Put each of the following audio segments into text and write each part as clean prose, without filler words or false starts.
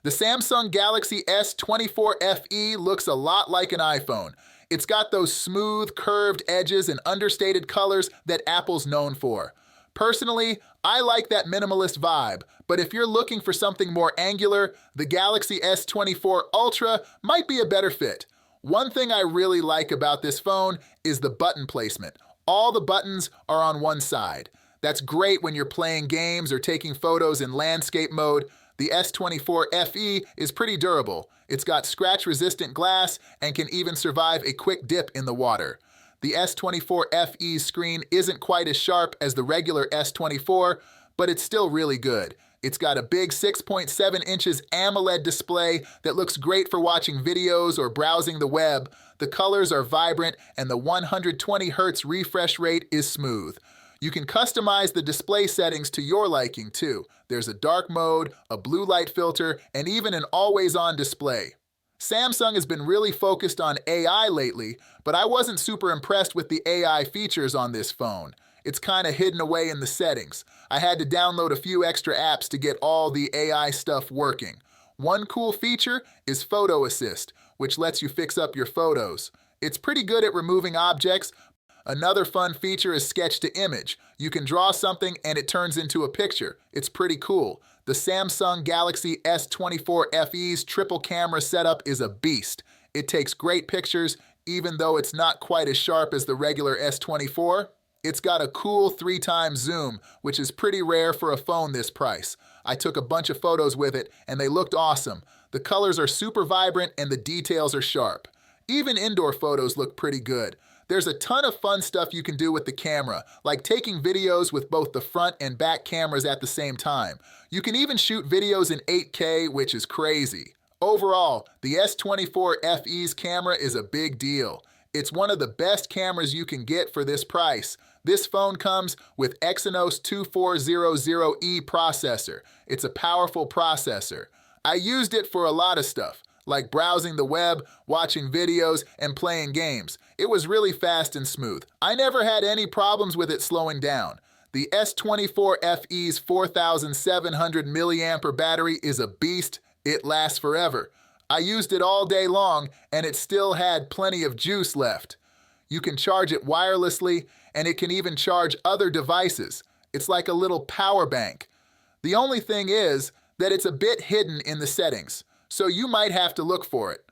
The Samsung Galaxy S24 FE looks a lot like an iPhone. It's got those smooth, curved edges and understated colors that Apple's known for. Personally, I like that minimalist vibe, but if you're looking for something more angular, the Galaxy S24 Ultra might be a better fit. One thing I really like about this phone is the button placement. All the buttons are on one side. That's great when you're playing games or taking photos in landscape mode. The S24 FE is pretty durable. It's got scratch-resistant glass and can even survive a quick dip in the water. The S24 FE's screen isn't quite as sharp as the regular S24, but it's still really good. It's got a big 6.7 inches AMOLED display that looks great for watching videos or browsing the web. The colors are vibrant and the 120 Hz refresh rate is smooth. You can customize the display settings to your liking too. There's a dark mode, a blue light filter, and even an always-on display. Samsung has been really focused on AI lately, but I wasn't super impressed with the AI features on this phone. It's kind of hidden away in the settings. I had to download a few extra apps to get all the AI stuff working. One cool feature is Photo Assist, which lets you fix up your photos. It's pretty good at removing objects. Another fun feature is Sketch to Image. You can draw something and it turns into a picture. It's pretty cool. The Samsung Galaxy S24 FE's triple camera setup is a beast. It takes great pictures, even though it's not quite as sharp as the regular S24. It's got a cool 3x zoom, which is pretty rare for a phone this price. I took a bunch of photos with it and they looked awesome. The colors are super vibrant and the details are sharp. Even indoor photos look pretty good. There's a ton of fun stuff you can do with the camera, like taking videos with both the front and back cameras at the same time. You can even shoot videos in 8K, which is crazy. Overall, the S24 FE's camera is a big deal. It's one of the best cameras you can get for this price. This phone comes with Exynos 2400E processor. It's a powerful processor. I used it for a lot of stuff, like browsing the web, watching videos, and playing games. It was really fast and smooth. I never had any problems with it slowing down. The S24 FE's 4,700 milliampere battery is a beast. It lasts forever. I used it all day long, and it still had plenty of juice left. You can charge it wirelessly, and it can even charge other devices. It's like a little power bank. The only thing is that it's a bit hidden in the settings, so you might have to look for it.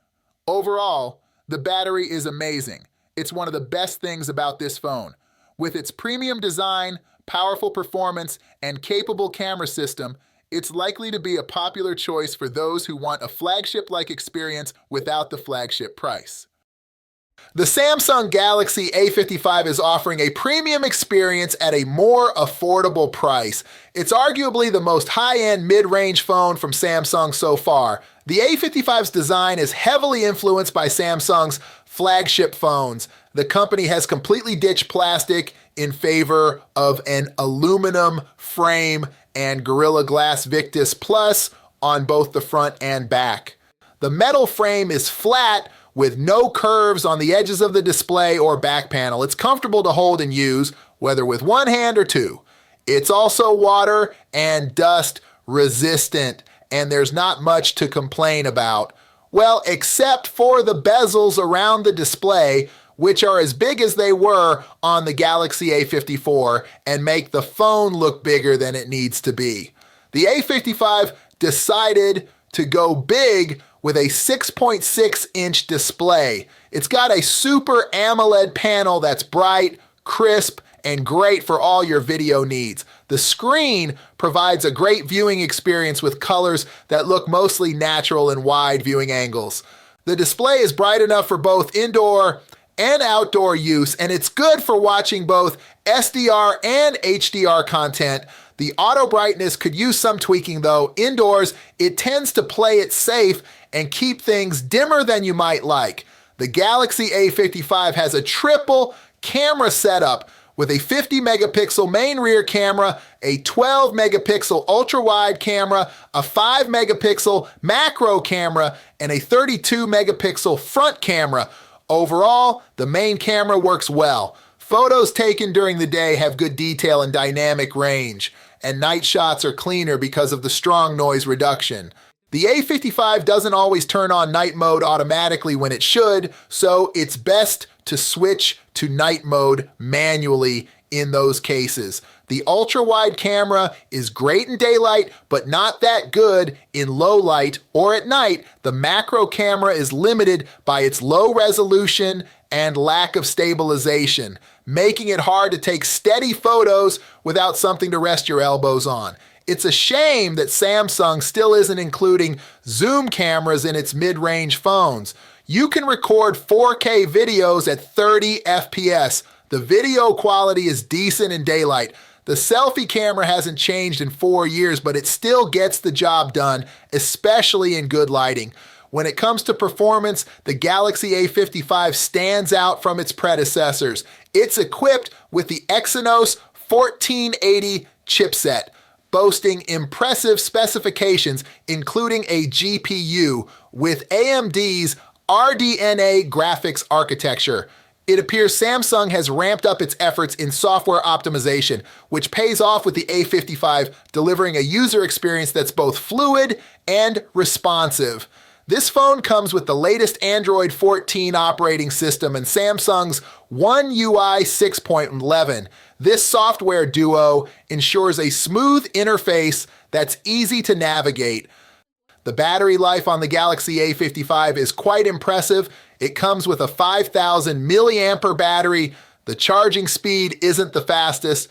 Overall, the battery is amazing. It's one of the best things about this phone. With its premium design, powerful performance, and capable camera system, it's likely to be a popular choice for those who want a flagship-like experience without the flagship price. The Samsung Galaxy A55 is offering a premium experience at a more affordable price. It's arguably the most high-end mid-range phone from Samsung so far. The A55's design is heavily influenced by Samsung's flagship phones. The company has completely ditched plastic in favor of an aluminum frame and Gorilla Glass Victus Plus on both the front and back. The metal frame is flat with no curves on the edges of the display or back panel. It's comfortable to hold and use, whether with one hand or two. It's also water and dust resistant, and there's not much to complain about. Well, except for the bezels around the display, which are as big as they were on the Galaxy A54 and make the phone look bigger than it needs to be. The A55 decided to go big with a 6.6-inch display. It's got a super AMOLED panel that's bright, crisp, and great for all your video needs. The screen provides a great viewing experience with colors that look mostly natural in wide viewing angles. The display is bright enough for both indoor and outdoor use, and it's good for watching both SDR and HDR content. The auto brightness could use some tweaking though. Indoors, it tends to play it safe and keep things dimmer than you might like. The Galaxy A55 has a triple camera setup with a 50 megapixel main rear camera, a 12 megapixel ultra wide camera, a 5 megapixel macro camera, and a 32 megapixel front camera. Overall, the main camera works well. Photos taken during the day have good detail and dynamic range, and night shots are cleaner because of the strong noise reduction. The A55 doesn't always turn on night mode automatically when it should, so it's best to switch to night mode manually in those cases. The ultra-wide camera is great in daylight, but not that good in low light or at night. The macro camera is limited by its low resolution and lack of stabilization, making it hard to take steady photos without something to rest your elbows on. It's a shame that Samsung still isn't including zoom cameras in its mid-range phones. You can record 4K videos at 30 FPS. The video quality is decent in daylight. The selfie camera hasn't changed in 4 years, but it still gets the job done, especially in good lighting. When it comes to performance, the Galaxy A55 stands out from its predecessors. It's equipped with the Exynos 1480 chipset, boasting impressive specifications, including a GPU with AMD's RDNA graphics architecture. It appears Samsung has ramped up its efforts in software optimization, which pays off with the A55 delivering a user experience that's both fluid and responsive. This phone comes with the latest Android 14 operating system and Samsung's One UI 6.11. This software duo ensures a smooth interface that's easy to navigate. The battery life on the Galaxy A55 is quite impressive. It comes with a 5,000 milliampere battery. The charging speed isn't the fastest.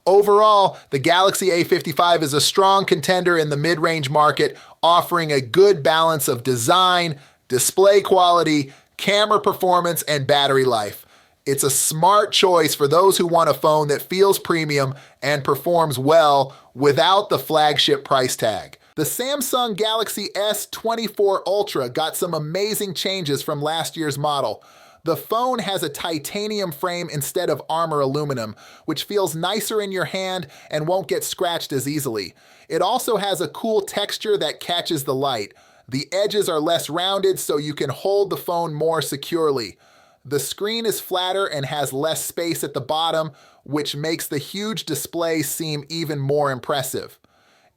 Overall, the Galaxy A55 is a strong contender in the mid-range market, offering a good balance of design, display quality, camera performance, and battery life. It's a smart choice for those who want a phone that feels premium and performs well without the flagship price tag. The Samsung Galaxy S24 Ultra got some amazing changes from last year's model. The phone has a titanium frame instead of armor aluminum, which feels nicer in your hand and won't get scratched as easily. It also has a cool texture that catches the light. The edges are less rounded so you can hold the phone more securely. The screen is flatter and has less space at the bottom, which makes the huge display seem even more impressive.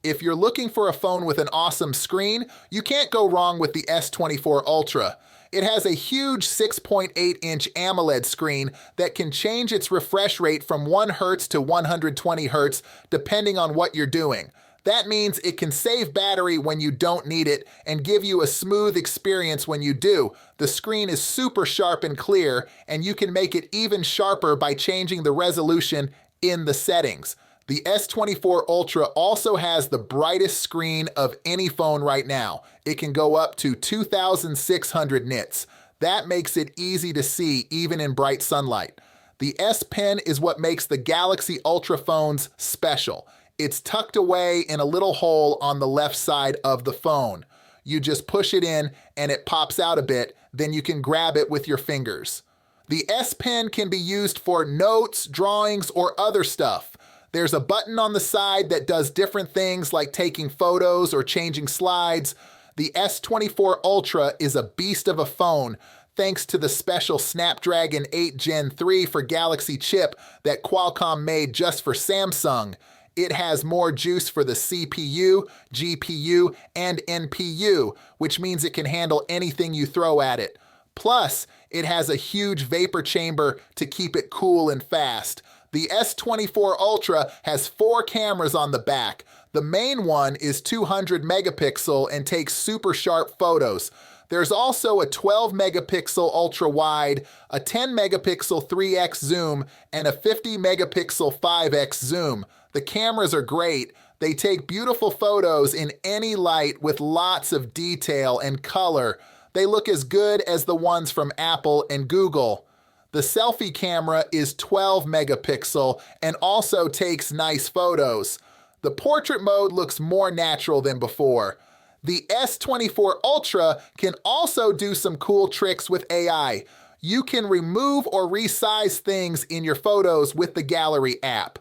If you're looking for a phone with an awesome screen, you can't go wrong with the S24 Ultra. It has a huge 6.8-inch AMOLED screen that can change its refresh rate from 1 Hz to 120 Hz depending on what you're doing. That means it can save battery when you don't need it and give you a smooth experience when you do. The screen is super sharp and clear, and you can make it even sharper by changing the resolution in the settings. The S24 Ultra also has the brightest screen of any phone right now. It can go up to 2,600 nits. That makes it easy to see even in bright sunlight. The S Pen is what makes the Galaxy Ultra phones special. It's tucked away in a little hole on the left side of the phone. You just push it in and it pops out a bit, then you can grab it with your fingers. The S Pen can be used for notes, drawings, or other stuff. There's a button on the side that does different things like taking photos or changing slides. The S24 Ultra is a beast of a phone thanks to the special Snapdragon 8 Gen 3 for Galaxy chip that Qualcomm made just for Samsung. It has more juice for the CPU, GPU, and NPU, which means it can handle anything you throw at it. Plus, it has a huge vapor chamber to keep it cool and fast. The S24 Ultra has 4 cameras on the back. The main one is 200 megapixel and takes super sharp photos. There's also a 12 megapixel ultra wide, a 10 megapixel 3x zoom, and a 50 megapixel 5x zoom. The cameras are great. They take beautiful photos in any light with lots of detail and color. They look as good as the ones from Apple and Google. The selfie camera is 12 megapixel and also takes nice photos. The portrait mode looks more natural than before. The S24 Ultra can also do some cool tricks with AI. You can remove or resize things in your photos with the Gallery app.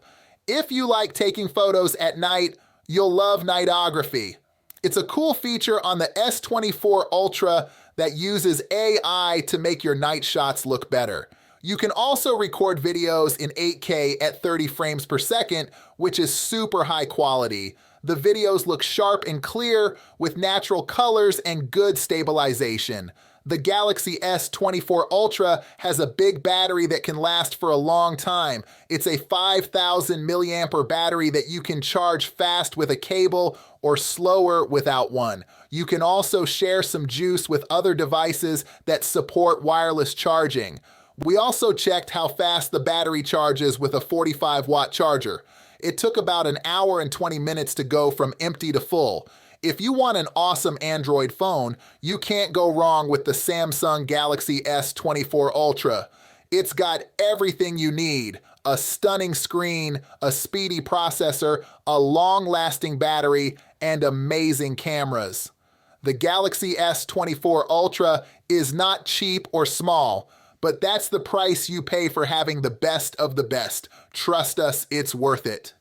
If you like taking photos at night, you'll love nightography. It's a cool feature on the S24 Ultra that uses AI to make your night shots look better. You can also record videos in 8K at 30 frames per second, which is super high quality. The videos look sharp and clear with natural colors and good stabilization. The Galaxy S24 Ultra has a big battery that can last for a long time. It's a 5,000 milliampere battery that you can charge fast with a cable or slower without one. You can also share some juice with other devices that support wireless charging. We also checked how fast the battery charges with a 45-watt charger. It took about an hour and 20 minutes to go from empty to full. If you want an awesome Android phone, you can't go wrong with the Samsung Galaxy S24 Ultra. It's got everything you need: a stunning screen, a speedy processor, a long-lasting battery, and amazing cameras. The Galaxy S24 Ultra is not cheap or small, but that's the price you pay for having the best of the best. Trust us, it's worth it.